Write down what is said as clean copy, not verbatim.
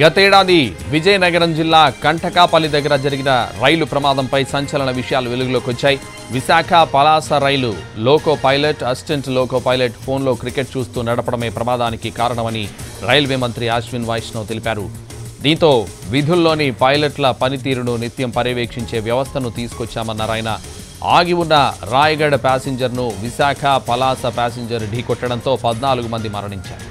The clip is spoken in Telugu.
గతేడాది విజయనగరం జిల్లా కంఠకాపల్లి దగ్గర జరిగిన రైలు ప్రమాదంపై సంచలన విషయాలు వెలుగులోకి వచ్చాయి. విశాఖ పలాస రైలు loco pilot, assistant loco pilot ఫోన్లో క్రికెట్ చూస్తూ నడపడమే ప్రమాదానికి కారణమని రైల్వే మంత్రి అశ్విన్ వైష్ణవ్ తెలిపారు. దీంతో విధుల్లోని పైలట్ల పనితీరును నిత్యం పర్యవేక్షించే వ్యవస్థను తీసుకొచ్చామన్నారు ఆయన. ఆగి ఉన్న రాయగఢ్ ప్యాసింజర్ను విశాఖ పలాస ప్యాసింజర్ ఢీకొట్టడంతో 14 మంది మరణించారు.